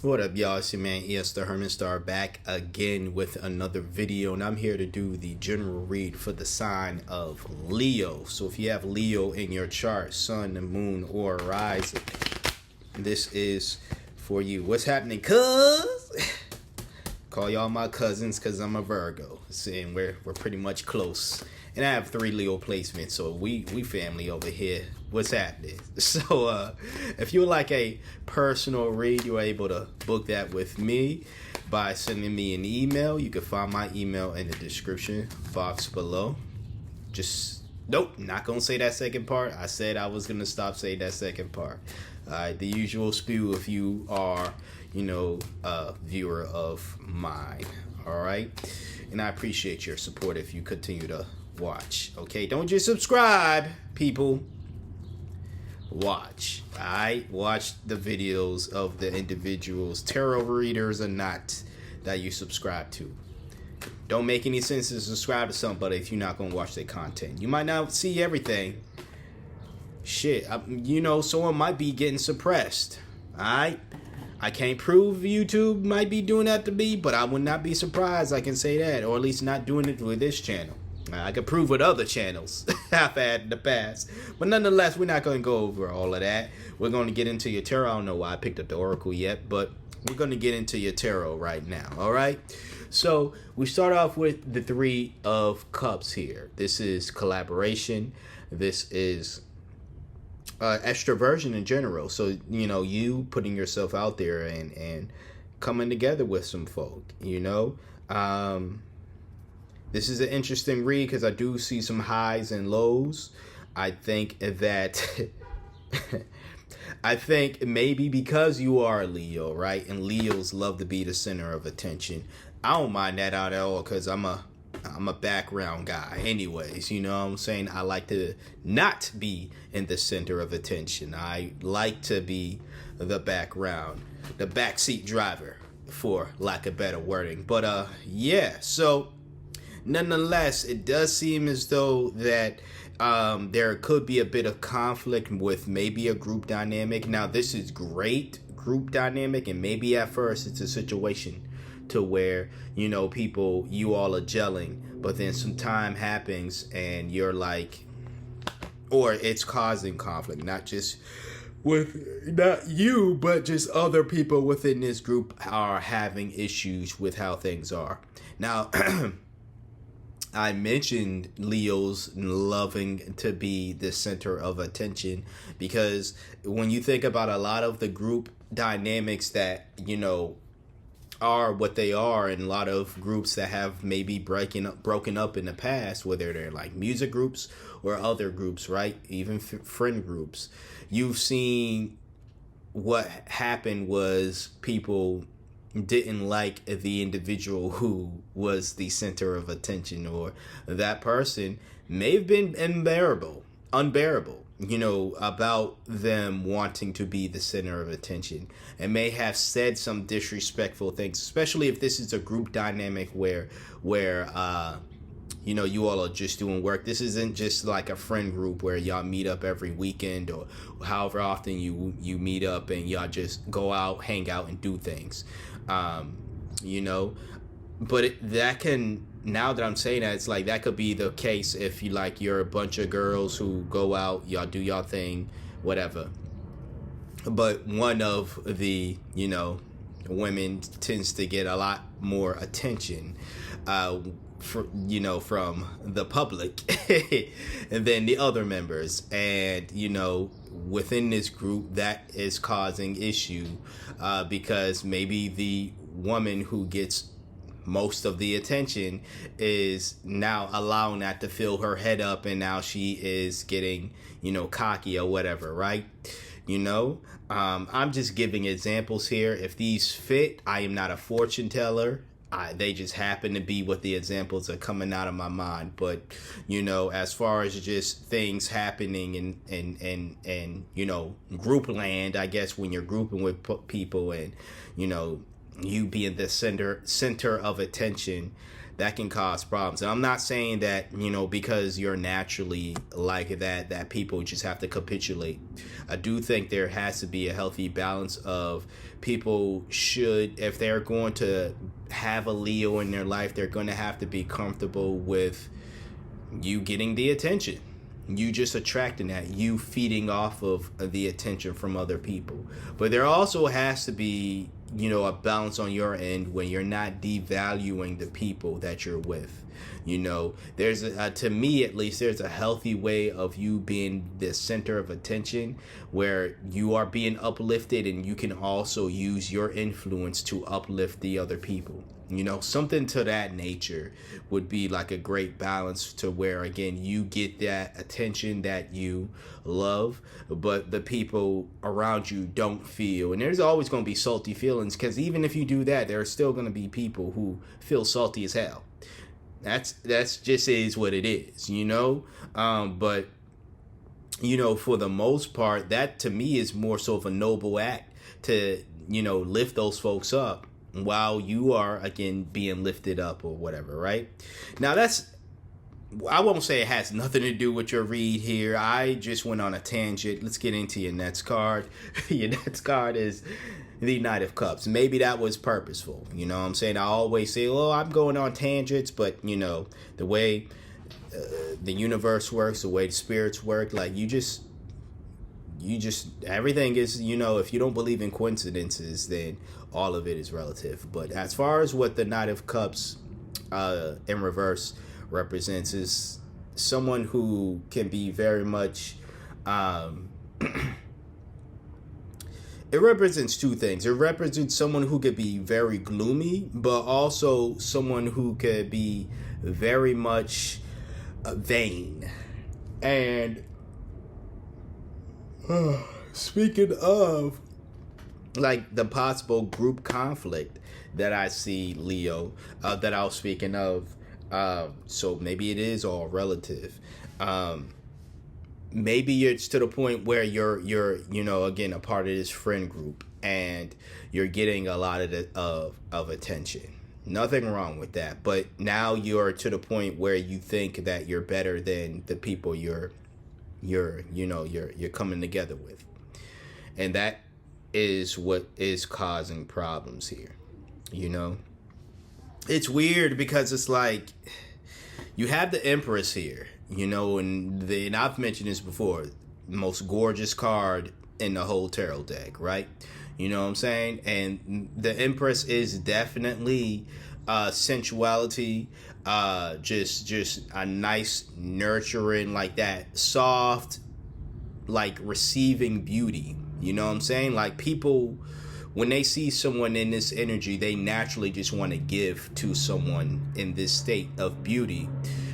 What up, y'all? It's your man ES the Herman Star back again with another video, and I'm here to do the general read for the sign of Leo. So if you have Leo in your chart, sun, moon, or rising, this is for you. What's happening, cuz? Call y'all my cousins because I'm a Virgo, and we're pretty much close. And I have 3 Leo placements, so we family over here. What's happening? So if you would like a personal read, you're able to book that with me by sending me an email. You can find my email in the description box below. Nope, not gonna say that second part. I said I was gonna stop saying that second part. The usual spew if you are, a viewer of mine. All right, and I appreciate your support if you continue to watch. Okay, don't just subscribe, people. Watch. Watch the videos of the individuals, tarot readers or not, that you subscribe to. Don't make any sense to subscribe to somebody if you're not gonna watch their content. You might not see everything. Shit, someone might be getting suppressed. Alright? I can't prove YouTube might be doing that to me, but I would not be surprised, I can say that. Or at least not doing it with this channel. I could prove with other channels I've had in the past. But nonetheless, we're not going to go over all of that. We're going to get into your tarot. I don't know why I picked up the Oracle yet, but we're going to get into your tarot right now. All right? So we start off with the 3 of Cups here. This is collaboration. This is extroversion in general. So, you putting yourself out there and coming together with some folk, This is an interesting read because I do see some highs and lows. I think that maybe because you are a Leo, right? And Leos love to be the center of attention. I don't mind that at all because I'm a background guy anyways, you know what I'm saying? I like to not be in the center of attention. I like to be the background, the backseat driver, for lack of better wording. But yeah, so nonetheless, it does seem as though that there could be a bit of conflict with maybe a group dynamic. Now, this is great group dynamic, and maybe at first it's a situation to where, you all are gelling, but then some time happens and you're like, or it's causing conflict, not you, but just other people within this group are having issues with how things are. Now, I mentioned Leos loving to be the center of attention because when you think about a lot of the group dynamics that, are what they are, and a lot of groups that have maybe broken up in the past, whether they're like music groups or other groups, right? Even friend groups. You've seen what happened was people didn't like the individual who was the center of attention, or that person may have been unbearable, about them wanting to be the center of attention, and may have said some disrespectful things, especially if this is a group dynamic where you all are just doing work. This isn't just like a friend group where y'all meet up every weekend or however often you meet up and y'all just go out, hang out, and do things. But that can, now that I'm saying that, it's like that could be the case if you're a bunch of girls who go out, y'all do y'all thing, whatever. But one of the, women tends to get a lot more attention, from the public and then the other members. And, within this group, that is causing issue because maybe the woman who gets most of the attention is now allowing that to fill her head up, and now she is getting, cocky or whatever, right? I'm just giving examples here. If these fit, I am not a fortune teller. They just happen to be what the examples are coming out of my mind. But, as far as just things happening in group land, I guess when you're grouping with people and, you being the center of attention, that can cause problems. And I'm not saying that, you know, because you're naturally like that people just have to capitulate. I do think there has to be a healthy balance of people should, if they're going to have a Leo in their life, they're going to have to be comfortable with you getting the attention. You just attracting that, you feeding off of the attention from other people. But there also has to be, you know, a balance on your end when you're not devaluing the people that you're with. You know, there's to me at least, there's a healthy way of you being the center of attention where you are being uplifted, and you can also use your influence to uplift the other people. You know, something to that nature would be like a great balance to where, again, you get that attention that you love, but the people around you don't feel. And there's always going to be salty feelings, because even if you do that, there are still going to be people who feel salty as hell. That's just is what it is, you know? But, you know, for the most part, that to me is more so of a noble act to, you know, lift those folks up while you are, again, being lifted up or whatever, right? Now, I won't say it has nothing to do with your read here. I just went on a tangent. Let's get into your next card. Your next card is the Knight of Cups. Maybe that was purposeful. You know what I'm saying? I always say, oh, I'm going on tangents, but, you know, the way the universe works, the way the spirits work, like you just everything is, you know, if you don't believe in coincidences, then all of it is relative. But as far as what the Knight of Cups in reverse represents, is someone who can be very much it represents two things. It represents someone who could be very gloomy, but also someone who could be very much vain. And speaking of, like, the possible group conflict that I see, Leo, that I was speaking of, so maybe it is all relative. Maybe it's to the point where you're you know, again, a part of this friend group, and you're getting a lot of attention. Nothing wrong with that, but now you're to the point where you think that you're better than the people you're coming together with, and that is what is causing problems here. You know, it's weird because it's like you have the Empress here, you know, and I've mentioned this before, most gorgeous card in the whole tarot deck, right? You know what I'm saying? And the Empress is definitely sensuality, just a nice nurturing, like that soft, like receiving beauty. You know what I'm saying? Like, people, when they see someone in this energy, they naturally just want to give to someone in this state of beauty,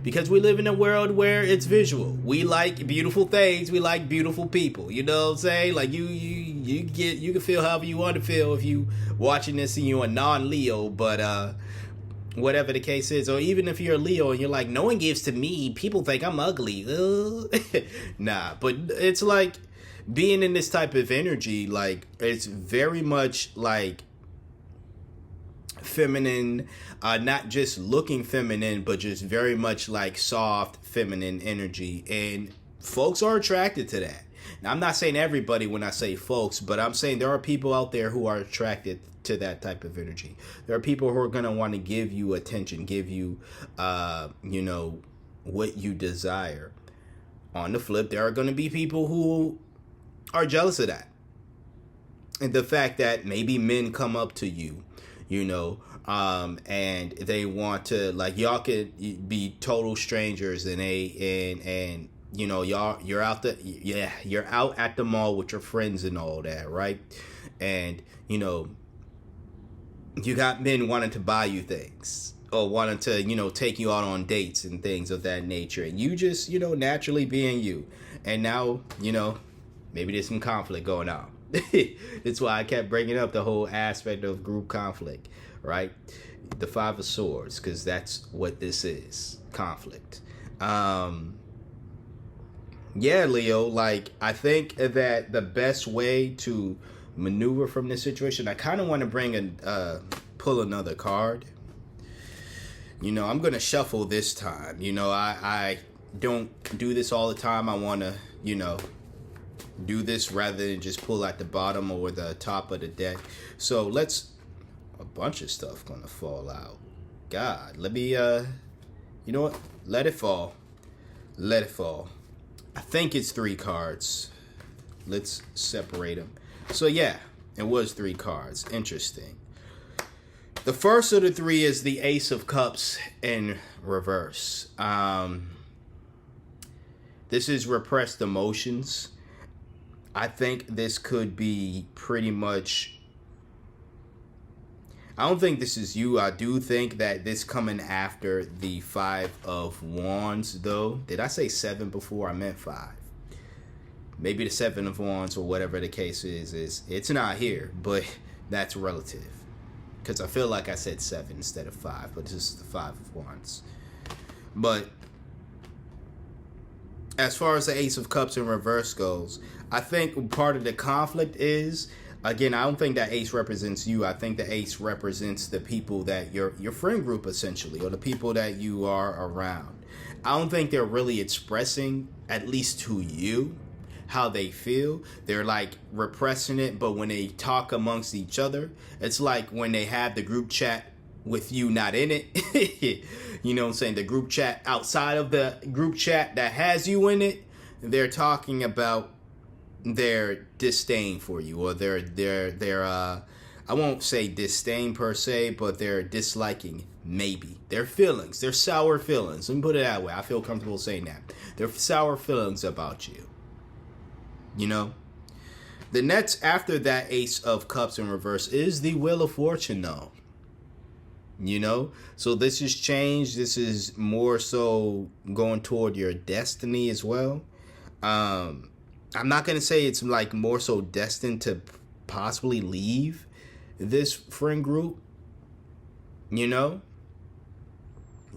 because we live in a world where it's visual. We like beautiful things. We like beautiful people. You know what I'm saying? Like, you can feel however you want to feel if you watching this and you're a non-Leo, but whatever the case is, or even if you're a Leo and you're like, no one gives to me, people think I'm ugly. Nah, but it's like being in this type of energy, like, it's very much like feminine, not just looking feminine, but just very much like soft feminine energy, and folks are attracted to that. Now, I'm not saying everybody when I say folks, but I'm saying there are people out there who are attracted to that type of energy. There are people who are going to want to give you attention, give you you know, what you desire. On the flip, there are going to be people who are jealous of that, and the fact that maybe men come up to you, you know, and they want to, like, y'all could be total strangers, and and you know, you're out at the mall with your friends and all that, right? And, you know, you got men wanting to buy you things, or wanting to, you know, take you out on dates and things of that nature, and you just, you know, naturally being you. And now, you know, maybe there's some conflict going on. That's why I kept bringing up the whole aspect of group conflict, right? The Five of Swords, because that's what this is, conflict. Yeah, Leo, like, I think that the best way to maneuver from this situation, I kind of want to pull another card, I'm going to shuffle this time. I don't do this all the time. I want to, do this rather than just pull at the bottom or the top of the deck. So a bunch of stuff going to fall out. God, let me, you know what? Let it fall. Let it fall. I think it's 3 cards. Let's separate them. So yeah, it was 3 cards. Interesting. The first of the 3 is the Ace of Cups in reverse. This is repressed emotions. I think this could be pretty much... I don't think this is you. I do think that this coming after the 5 of Wands, though. Did I say 7 before? I meant 5. Maybe the 7 of Wands or whatever the case is it's not here, but that's relative. Because I feel like I said 7 instead of 5, but this is the 5 of Wands. But as far as the Ace of Cups in reverse goes, I think part of the conflict is, again, I don't think that Ace represents you. I think the Ace represents the people that your friend group, essentially, or the people that you are around. I don't think they're really expressing, at least to you, how they feel. They're like repressing it, but when they talk amongst each other, it's like when they have the group chat with you not in it. You know what I'm saying? The group chat outside of the group chat that has you in it, they're talking about their disdain for you, or their I won't say disdain per se, but their disliking, maybe. Their feelings, their sour feelings. Let me put it that way. I feel comfortable saying that. Their sour feelings about you. The next after that Ace of Cups in reverse is the Wheel of Fortune, though. So this is change. This is more so going toward your destiny as well. I'm not going to say it's like more so destined to possibly leave this friend group,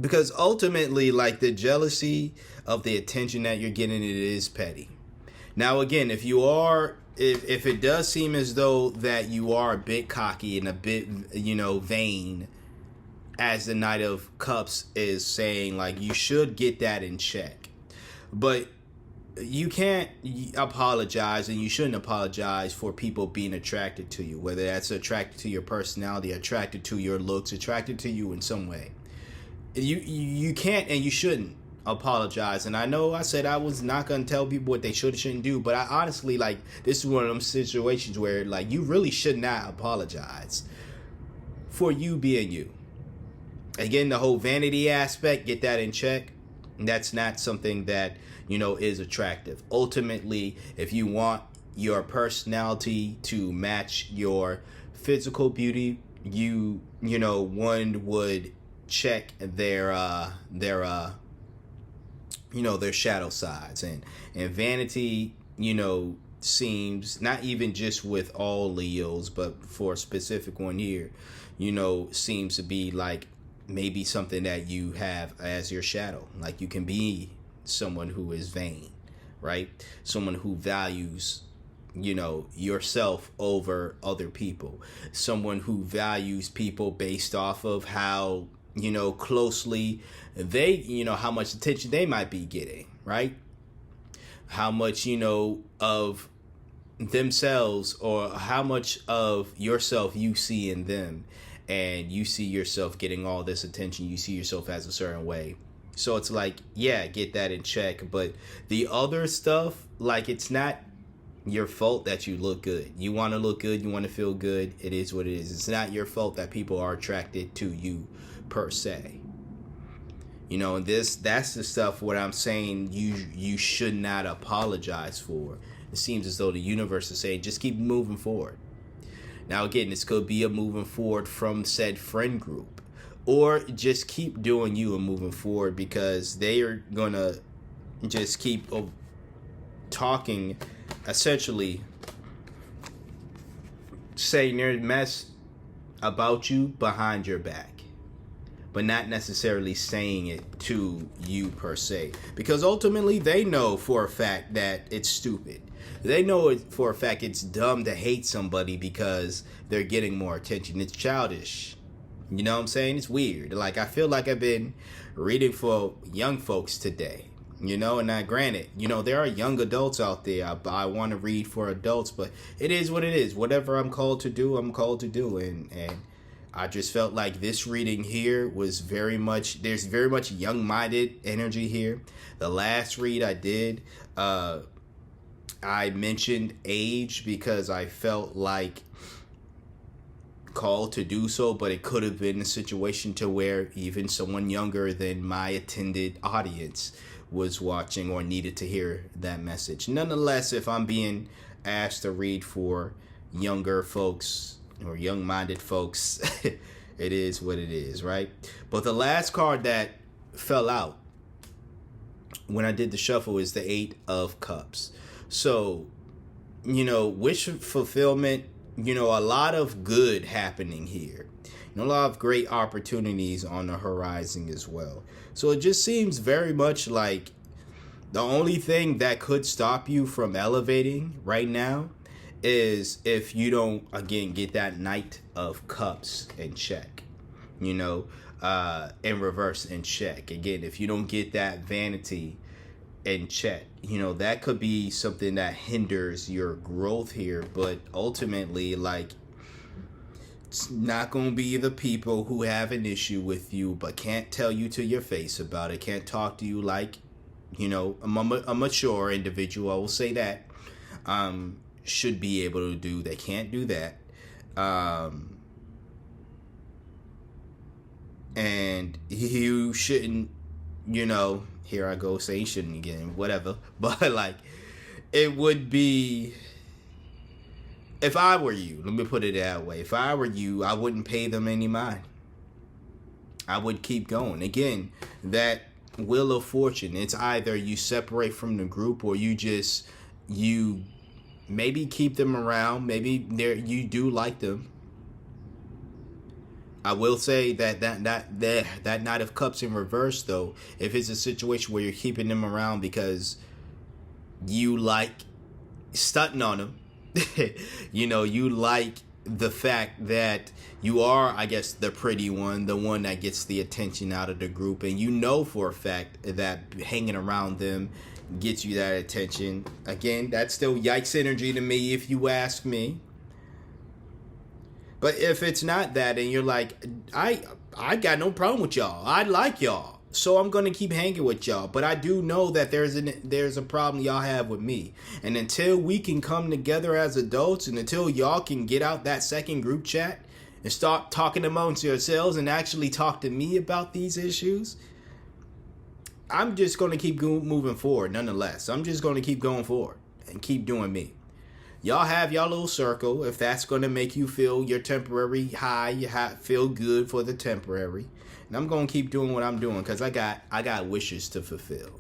because ultimately, like, the jealousy of the attention that you're getting, it is petty. Now, again, if it does seem as though that you are a bit cocky and a bit, vain, as the Knight of Cups is saying, like, you should get that in check. But you can't apologize, and you shouldn't apologize for people being attracted to you, whether that's attracted to your personality, attracted to your looks, attracted to you in some way. You can't and you shouldn't apologize. And I know I said I was not going to tell people what they should or shouldn't do, but I honestly, like, this is one of them situations where, like, you really should not apologize for you being you. Again, the whole vanity aspect, get that in check. That's not something that, is attractive. Ultimately, if you want your personality to match your physical beauty, one would check their shadow sides, and vanity, seems, not even just with all Leos, but for a specific one here, seems to be like maybe something that you have as your shadow. Like, you can be someone who is vain, right? Someone who values, yourself over other people. Someone who values people based off of how, closely they, how much attention they might be getting, right? How much, of themselves, or how much of yourself you see in them. And you see yourself getting all this attention. You see yourself as a certain way. So it's like, yeah, get that in check. But the other stuff, like, it's not your fault that you look good. You want to look good. You want to feel good. It is what it is. It's not your fault that people are attracted to you per se. And that's the stuff what I'm saying you should not apologize for. It seems as though the universe is saying, just keep moving forward. Now, again, this could be a moving forward from said friend group, or just keep doing you and moving forward, because they are going to just keep talking, essentially saying their mess about you behind your back, but not necessarily saying it to you per se, because ultimately they know for a fact that it's stupid. They know for a fact it's dumb to hate somebody because they're getting more attention. It's childish. You know what I'm saying? It's weird. Like, I feel like I've been reading for young folks today. You know, and now granted, you know, there are young adults out there. I want to read for adults, but it is what it is. Whatever I'm called to do, I'm called to do. And I just felt like this reading here was very much, there's very much young-minded energy here. The last read I did, I mentioned age because I felt like called to do so, but it could have been a situation to where even someone younger than my attended audience was watching or needed to hear that message. Nonetheless, if I'm being asked to read for younger folks or young-minded folks, it is what it is, right? But the last card that fell out when I did the shuffle is the Eight of Cups. So, you know, wish fulfillment, you know, a lot of good happening here. You know, a lot of great opportunities on the horizon as well. So it just seems very much like the only thing that could stop you from elevating right now is if you don't, again, get that Knight of Cups in check, you know, in reverse in check. Again, if you don't get that vanity in check, you know, that could be something that hinders your growth here. But ultimately, like, it's not going to be the people who have an issue with you but can't tell you to your face about it, can't talk to you like, you know, a mature individual, I will say that, should be able to do. They can't do that. And you shouldn't, you know, here I go saying shouldn't again, whatever. But like, it would be, if I were you, let me put it that way. If I were you, I wouldn't pay them any mind. I would keep going. Again, that Wheel of Fortune, it's either you separate from the group or you maybe keep them around. Maybe you do like them. I will say that Knight of Cups in reverse, though, if it's a situation where you're keeping them around because you like stunting on them, you know, you like the fact that you are, I guess, the pretty one, the one that gets the attention out of the group, and you know for a fact that hanging around them gets you that attention. Again, that's still yikes energy to me, if you ask me. But if it's not that, and you're like, I got no problem with y'all, I like y'all, so I'm gonna keep hanging with y'all. But I do know that there's a problem y'all have with me, and until we can come together as adults, and until y'all can get out that second group chat and start talking amongst yourselves and actually talk to me about these issues, I'm just gonna keep moving forward. Nonetheless, I'm just gonna keep going forward and keep doing me. Y'all have y'all little circle. If that's going to make you feel your temporary high, you feel good for the temporary. And I'm going to keep doing what I'm doing because I got wishes to fulfill,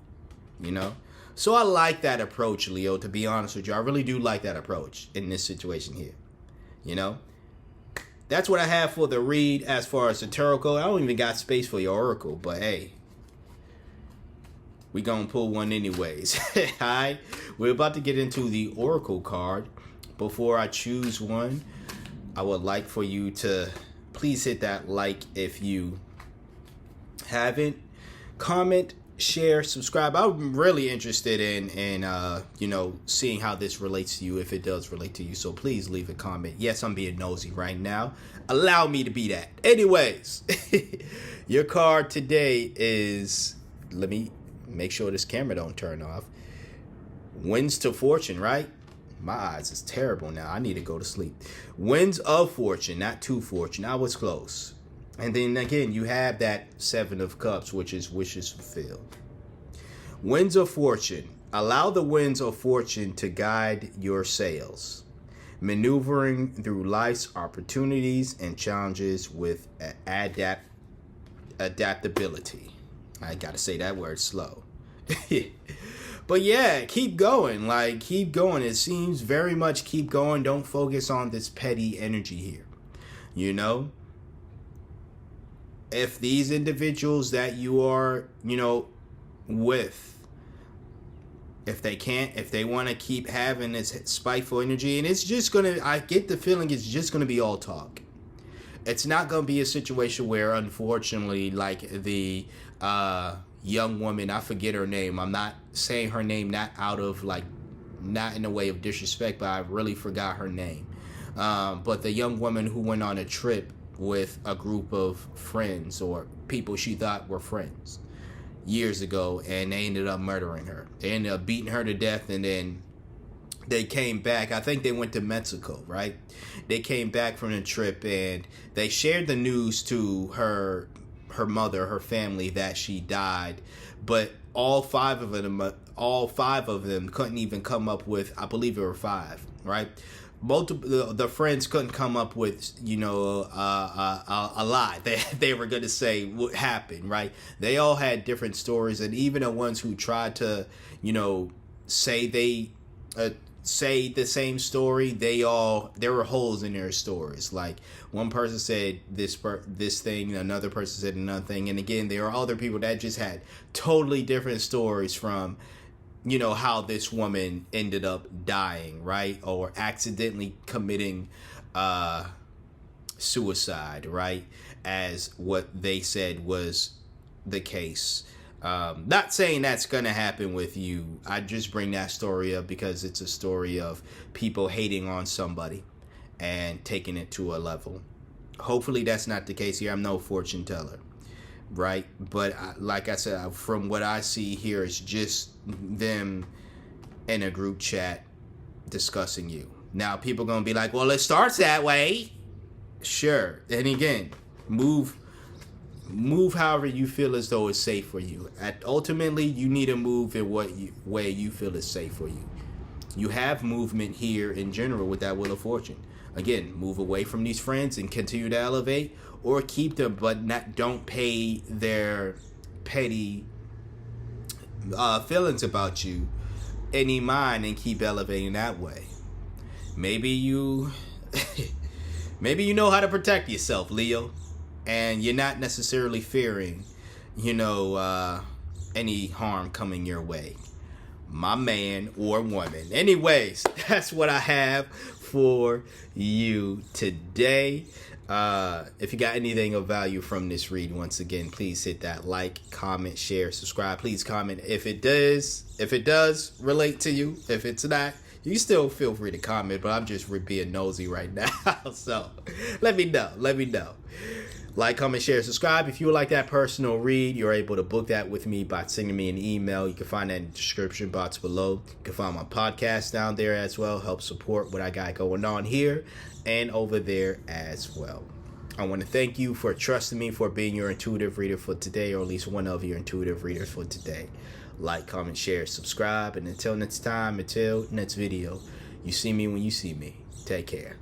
you know? So I like that approach, Leo, to be honest with you. I really do like that approach in this situation here, you know? That's what I have for the read as far as the tarot code. I don't even got space for your oracle, but hey, we gonna pull one anyways. Alright, we're about to get into the oracle card. Before I choose one, I would like for you to please hit that like if you haven't, comment, share, subscribe. I'm really interested in you know, seeing how this relates to you, if it does relate to you. So please leave a comment. Yes, I'm being nosy right now. Allow me to be that. Anyways, your card today is, let me make sure this camera don't turn off. Winds to Fortune, right? My eyes is terrible now. I need to go to sleep. Winds of Fortune, not to Fortune. I was close. And then again, you have that Seven of Cups, which is wishes fulfilled. Winds of Fortune. Allow the winds of fortune to guide your sails, maneuvering through life's opportunities and challenges with adaptability. I gotta say that word slow. But yeah, keep going. Like, keep going. It seems very much keep going. Don't focus on this petty energy here. You know? If these individuals that you are, you know, with, if they want to keep having this spiteful energy, and it's just gonna, I get the feeling it's just gonna be all talk. it's not going to be a situation where, unfortunately, like the young woman, I forget her name. I'm not saying her name not out of like, not in a way of disrespect, but I really forgot her name. But the young woman who went on a trip with a group of friends or people she thought were friends years ago, and they ended up murdering her. They ended up beating her to death, and then they came back. I think they went to Mexico, right? They came back from the trip, and they shared the news to her mother, her family, that she died. But all five of them couldn't even come up with, I believe there were five, right? The friends couldn't come up with, a lie they were going to say what happened, right? They all had different stories, and even the ones who tried to, say the same story, there were holes in their stories. Like, one person said this thing, another person said another thing, and again, there are other people that just had totally different stories from, how this woman ended up dying, right? Or accidentally committing suicide, right? As what they said was the case. Not saying that's going to happen with you. I just bring that story up because it's a story of people hating on somebody and taking it to a level. Hopefully that's not the case here. I'm no fortune teller, right? But like I said, from what I see here, it's just them in a group chat discussing you. Now, people going to be like, well, it starts that way. Sure. And again, move however you feel as though it's safe for you. Ultimately, you need to move in what way you feel is safe for you. You have movement here in general with that Wheel of Fortune. Again, move away from these friends and continue to elevate, or keep them, but don't pay their petty feelings about you any mind and keep elevating that way. Maybe you know how to protect yourself, Leo, and you're not necessarily fearing, any harm coming your way, my man or woman. Anyways, that's what I have for you today. If you got anything of value from this read, once again, please hit that like, comment, share, subscribe. Please comment if it does relate to you. If it's not, you still feel free to comment, but I'm just being nosy right now. So let me know. Like, comment, share, subscribe. If you would like that personal read, you're able to book that with me by sending me an email. You can find that in the description box below. You can find my podcast down there as well. Help support what I got going on here and over there as well. I want to thank you for trusting me, for being your intuitive reader for today, or at least one of your intuitive readers for today. Like, comment, share, subscribe. And until next time, until next video, you see me when you see me. Take care.